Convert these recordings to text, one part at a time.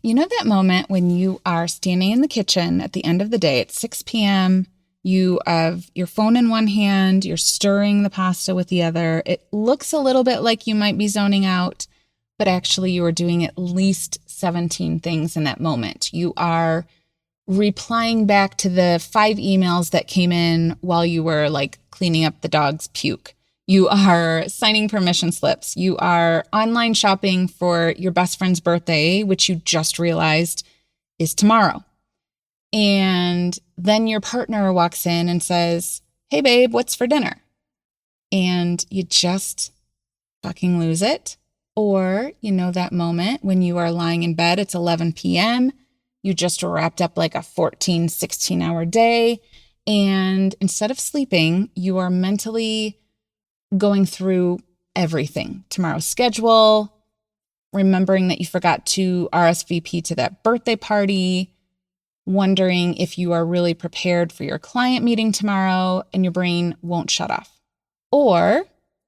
You know that moment when you are standing in the kitchen at the end of the day at 6 p.m., you have your phone in one hand, you're stirring the pasta with the other. It looks a little bit like you might be zoning out, but actually you are doing at least 17 things in that moment. You are replying back to the 5 emails that came in while you were like cleaning up the dog's puke. You are signing permission slips. You are online shopping for your best friend's birthday, which you just realized is tomorrow. And then your partner walks in and says, "Hey babe, what's for dinner?" And you just fucking lose it. Or, you know, that moment when you are lying in bed, it's 11 p.m., you just wrapped up like a 14, 16-hour day. And instead of sleeping, you are mentally going through everything. Tomorrow's schedule, remembering that you forgot to RSVP to that birthday party, wondering if you are really prepared for your client meeting tomorrow, and your brain won't shut off. Or,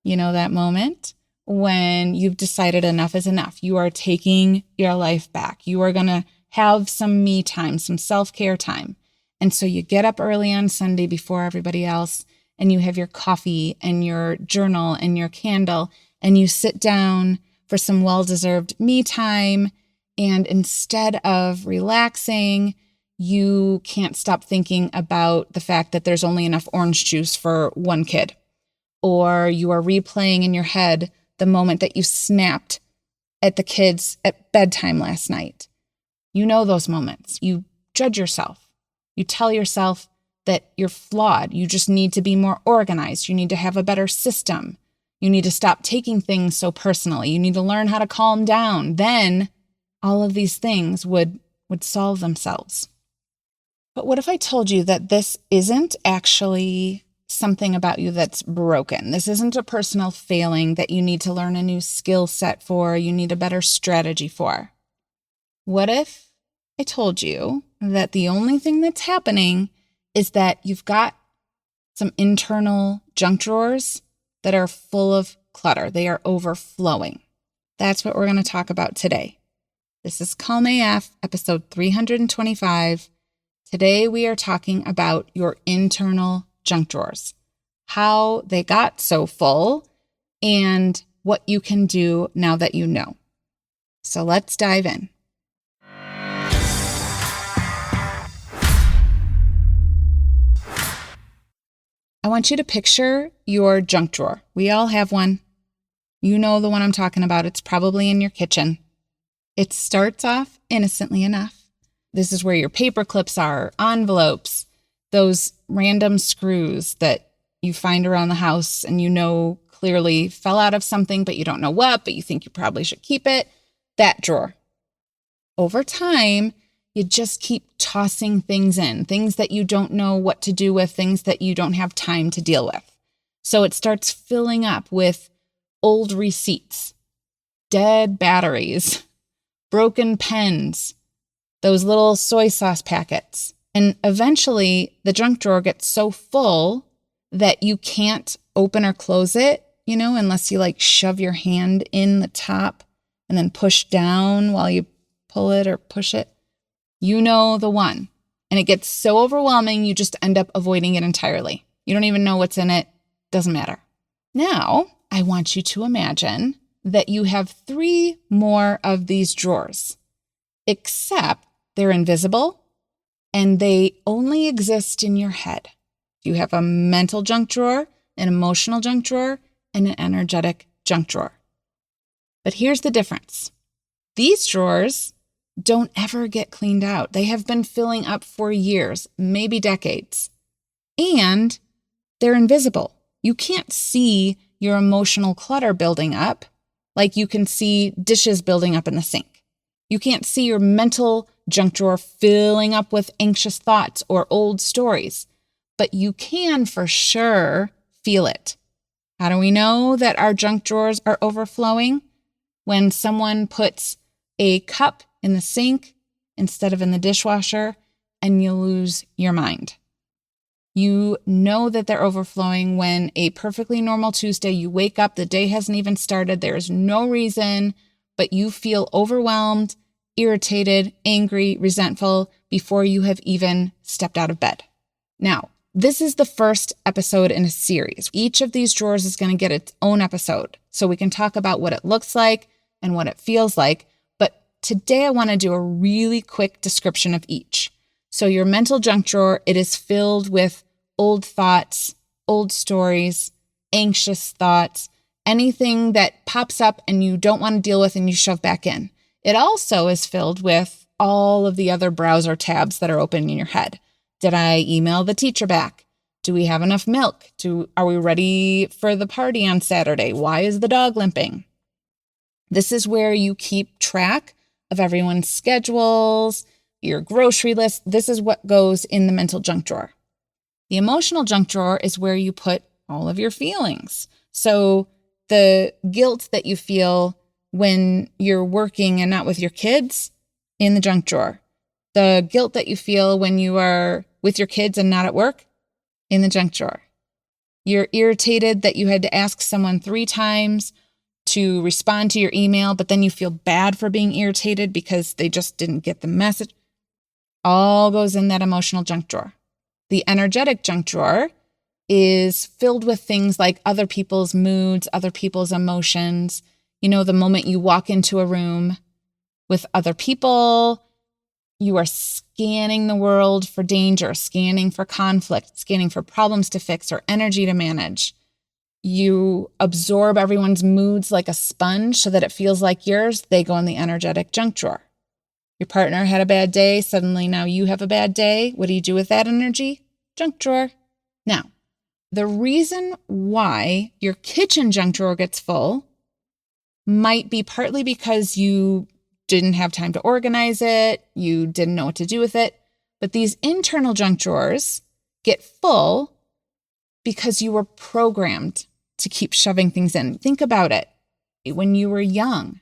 you know, that moment when you've decided enough is enough. You are taking your life back. You are going to have some me time, some self-care time. And so you get up early on Sunday before everybody else, and you have your coffee and your journal and your candle, and you sit down for some well-deserved me time. And instead of relaxing, you can't stop thinking about the fact that there's only enough orange juice for one kid. Or you are replaying in your head the moment that you snapped at the kids at bedtime last night. You know those moments. You judge yourself. You tell yourself that you're flawed. You just need to be more organized. You need to have a better system. You need to stop taking things so personally. You need to learn how to calm down. Then all of these things would solve themselves. But what if I told you that this isn't actually something about you that's broken? This isn't a personal failing that you need to learn a new skill set for, you need a better strategy for. What if I told you that the only thing that's happening is that you've got some internal junk drawers that are full of clutter. They are overflowing. That's what we're going to talk about today. This is Calm AF, episode 325. Today we are talking about your internal junk drawers, how they got so full, and what you can do now that you know. So let's dive in. I want you to picture your junk drawer. We all have one. You know the one I'm talking about. It's probably in your kitchen. It starts off innocently enough. This is where your paper clips are, envelopes, those random screws that you find around the house and you know clearly fell out of something, but you don't know what, but you think you probably should keep it. That drawer. Over time, you just keep tossing things in, things that you don't know what to do with, things that you don't have time to deal with. So it starts filling up with old receipts, dead batteries, broken pens, those little soy sauce packets. And eventually the junk drawer gets so full that you can't open or close it, you know, unless you like shove your hand in the top and then push down while you pull it or push it. You know the one. And it gets so overwhelming, you just end up avoiding it entirely. You don't even know what's in it. Doesn't matter. Now, I want you to imagine that you have 3 more of these drawers, except they're invisible and they only exist in your head. You have a mental junk drawer, an emotional junk drawer, and an energetic junk drawer. But here's the difference. These drawers don't ever get cleaned out. They have been filling up for years, maybe decades. And they're invisible. You can't see your emotional clutter building up like you can see dishes building up in the sink. You can't see your mental junk drawer filling up with anxious thoughts or old stories, but you can for sure feel it. How do we know that our junk drawers are overflowing? When someone puts a cup in the sink instead of in the dishwasher, and you lose your mind. You know that they're overflowing when a perfectly normal Tuesday, you wake up, the day hasn't even started, there's no reason, but you feel overwhelmed irritated, angry, resentful before you have even stepped out of bed. Now, this is the first episode in a series. Each of these drawers is going to get its own episode, so we can talk about what it looks like and what it feels like. But today I want to do a really quick description of each. So your mental junk drawer, it is filled with old thoughts, old stories, anxious thoughts, anything that pops up and you don't want to deal with and you shove back in. It also is filled with all of the other browser tabs that are open in your head. Did I email the teacher back? Do we have enough milk? Are we ready for the party on Saturday? Why is the dog limping? This is where you keep track of everyone's schedules, your grocery list. This is what goes in the mental junk drawer. The emotional junk drawer is where you put all of your feelings. So the guilt that you feel when you're working and not with your kids, in the junk drawer. The guilt that you feel when you are with your kids and not at work, in the junk drawer. You're irritated that you had to ask someone 3 times to respond to your email, but then you feel bad for being irritated because they just didn't get the message. All goes in that emotional junk drawer. The energetic junk drawer is filled with things like other people's moods, other people's emotions. You know, the moment you walk into a room with other people, you are scanning the world for danger, scanning for conflict, scanning for problems to fix or energy to manage. You absorb everyone's moods like a sponge so that it feels like yours. They go in the energetic junk drawer. Your partner had a bad day. Suddenly now you have a bad day. What do you do with that energy? Junk drawer. Now, the reason why your kitchen junk drawer gets full might be partly because you didn't have time to organize it, you didn't know what to do with it, but these internal junk drawers get full because you were programmed to keep shoving things in. Think about it. When you were young,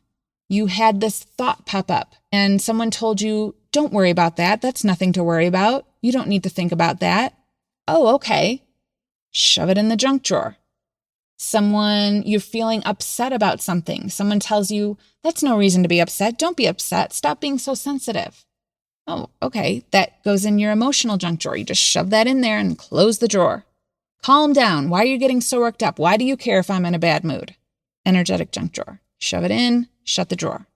you had this thought pop up and someone told you, don't worry about that. That's nothing to worry about. You don't need to think about that. Oh, okay. Shove it in the junk drawer. You're feeling upset about something. Someone tells you, that's no reason to be upset. Don't be upset. Stop being so sensitive. Oh, okay. That goes in your emotional junk drawer. You just shove that in there and close the drawer. Calm down. Why are you getting so worked up? Why do you care if I'm in a bad mood? Energetic junk drawer. Shove it in, shut the drawer.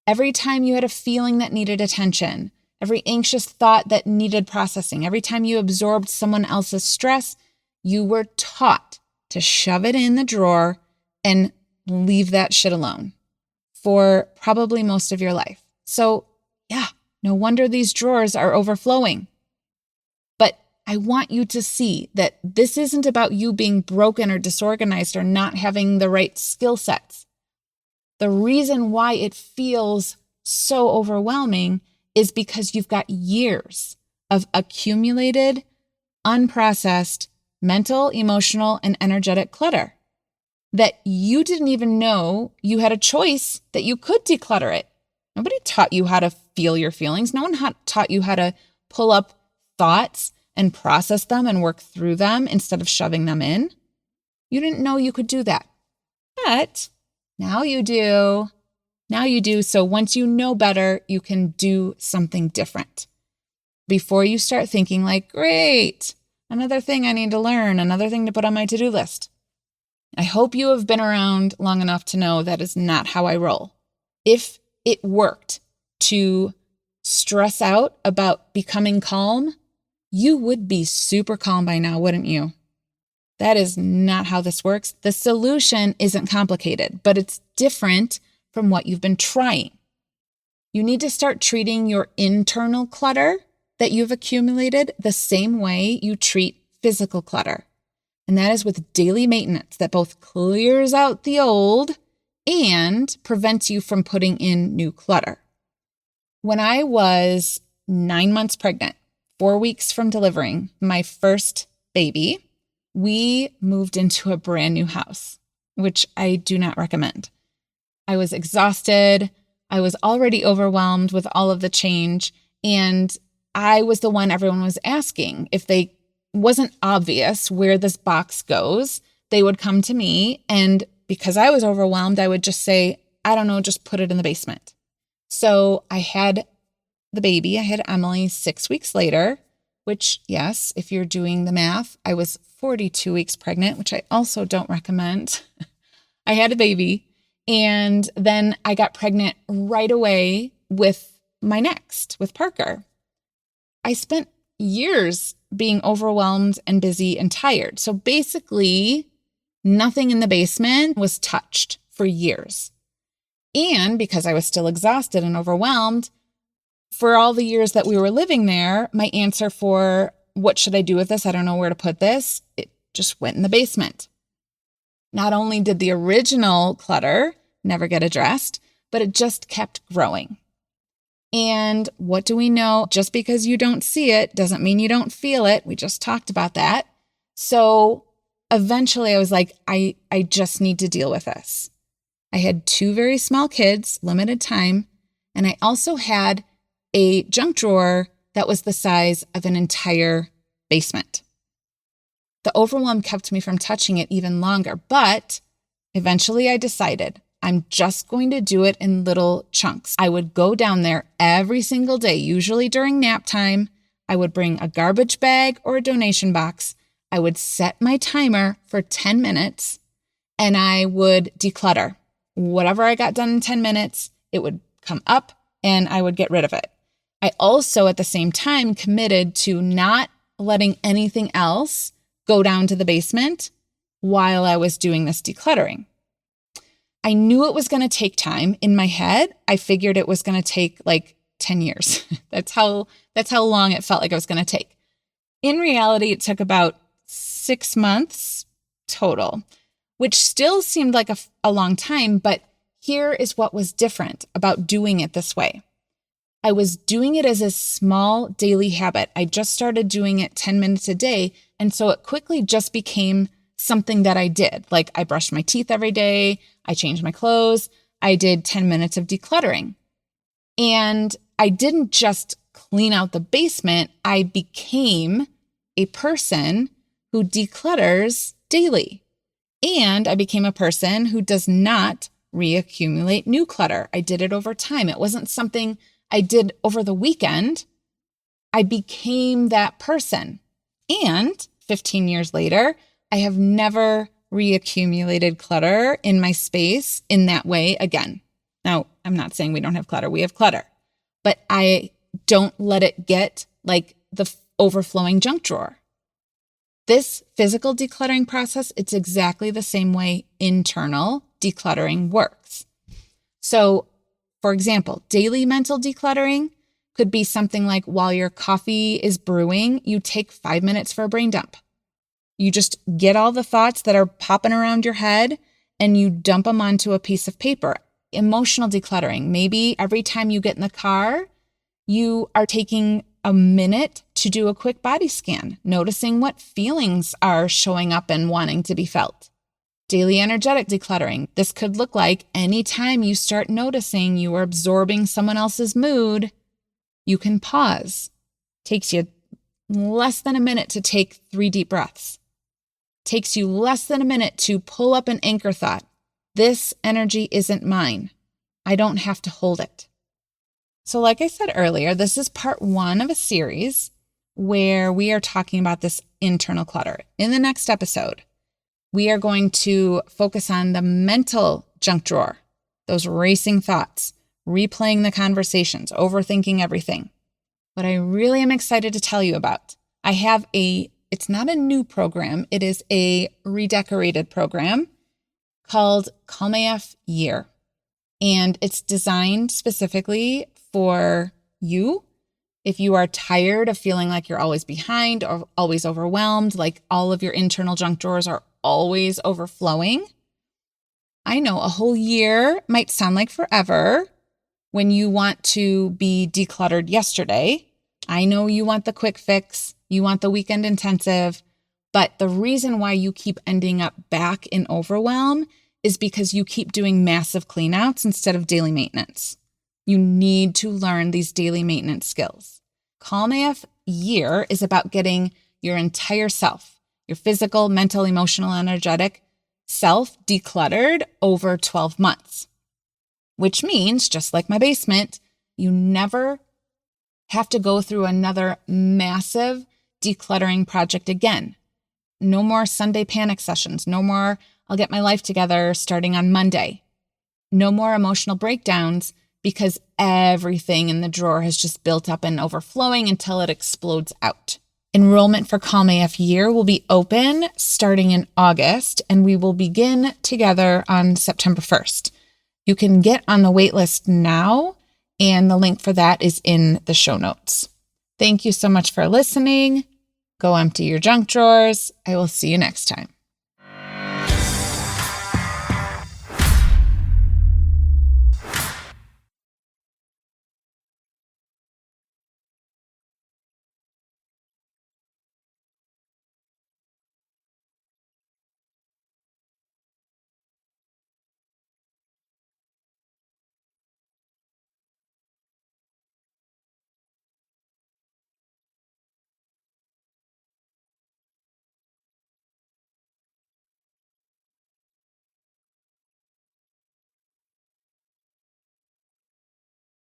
Every time you had a feeling that needed attention, every anxious thought that needed processing, every time you absorbed someone else's stress, you were taught to shove it in the drawer and leave that shit alone for probably most of your life. So yeah, no wonder these drawers are overflowing. But I want you to see that this isn't about you being broken or disorganized or not having the right skill sets. The reason why it feels so overwhelming is because you've got years of accumulated, unprocessed mental, emotional, and energetic clutter that you didn't even know you had a choice that you could declutter it. Nobody taught you how to feel your feelings. No one taught you how to pull up thoughts and process them and work through them instead of shoving them in. You didn't know you could do that. But now you do. Now you do. So once you know better, you can do something different. Before you start thinking like, great, another thing I need to learn, another thing to put on my to-do list. I hope you have been around long enough to know that is not how I roll. If it worked to stress out about becoming calm, you would be super calm by now, wouldn't you? That is not how this works. The solution isn't complicated, but it's different from what you've been trying. You need to start treating your internal clutter that you've accumulated the same way you treat physical clutter. And that is with daily maintenance that both clears out the old and prevents you from putting in new clutter. When I was 9 months pregnant, 4 weeks from delivering my first baby, we moved into a brand new house, which I do not recommend. I was exhausted. I was already overwhelmed with all of the change, and I was the one everyone was asking. If they wasn't obvious where this box goes, they would come to me. And because I was overwhelmed, I would just say, I don't know, just put it in the basement. So I had the baby, I had Emily 6 weeks later, which, yes, if you're doing the math, I was 42 weeks pregnant, which I also don't recommend. I had a baby, and then I got pregnant right away with with Parker. I spent years being overwhelmed and busy and tired. So basically, nothing in the basement was touched for years. And because I was still exhausted and overwhelmed, for all the years that we were living there, my answer for what should I do with this? I don't know where to put this. It just went in the basement. Not only did the original clutter never get addressed, but it just kept growing. And what do we know? Just because you don't see it doesn't mean you don't feel it. We just talked about that. So eventually I was like, I just need to deal with this. I had 2 very small kids, limited time, and I also had a junk drawer that was the size of an entire basement. The overwhelm kept me from touching it even longer, but eventually I decided I'm just going to do it in little chunks. I would go down there every single day, usually during nap time. I would bring a garbage bag or a donation box. I would set my timer for 10 minutes and I would declutter. Whatever I got done in 10 minutes, it would come up and I would get rid of it. I also, at the same time, committed to not letting anything else go down to the basement while I was doing this decluttering. I knew it was going to take time. In my head, I figured it was going to take like 10 years. That's how long it felt like it was going to take. In reality, it took about 6 months total, which still seemed like a long time, but here is what was different about doing it this way. I was doing it as a small daily habit. I just started doing it 10 minutes a day, and so it quickly just became something that I did. Like I brushed my teeth every day, I changed my clothes, I did 10 minutes of decluttering. And I didn't just clean out the basement, I became a person who declutters daily. And I became a person who does not reaccumulate new clutter. I did it over time. It wasn't something I did over the weekend. I became that person. And 15 years later, I have never reaccumulated clutter in my space in that way again. Now, I'm not saying we don't have clutter. We have clutter. But I don't let it get like the overflowing junk drawer. This physical decluttering process, it's exactly the same way internal decluttering works. So, for example, daily mental decluttering could be something like while your coffee is brewing, you take 5 minutes for a brain dump. You just get all the thoughts that are popping around your head and you dump them onto a piece of paper. Emotional decluttering. Maybe every time you get in the car, you are taking a minute to do a quick body scan, noticing what feelings are showing up and wanting to be felt. Daily energetic decluttering. This could look like anytime you start noticing you are absorbing someone else's mood, you can pause. Takes you less than a minute to take 3 deep breaths. Takes you less than a minute to pull up an anchor thought. This energy isn't mine. I don't have to hold it. So like I said earlier, this is part 1 of a series where we are talking about this internal clutter. In the next episode, we are going to focus on the mental junk drawer, those racing thoughts, replaying the conversations, overthinking everything. What I really am excited to tell you about, I have it's not a new program, it is a redecorated program called Calm AF Year. And it's designed specifically for you. If you are tired of feeling like you're always behind or always overwhelmed, like all of your internal junk drawers are always overflowing. I know a whole year might sound like forever when you want to be decluttered yesterday. I know you want the quick fix, you want the weekend intensive, but the reason why you keep ending up back in overwhelm is because you keep doing massive cleanouts instead of daily maintenance. You need to learn these daily maintenance skills. Calm AF Year is about getting your entire self, your physical, mental, emotional, energetic self decluttered over 12 months. which means, just like my basement, you never have to go through another massive decluttering project again. No more Sunday panic sessions. No more, I'll get my life together starting on Monday. No more emotional breakdowns because everything in the drawer has just built up and overflowing until it explodes out. Enrollment for Calm AF Year will be open starting in August, and we will begin together on September 1st. You can get on the waitlist now, and the link for that is in the show notes. Thank you so much for listening. Go empty your junk drawers. I will see you next time.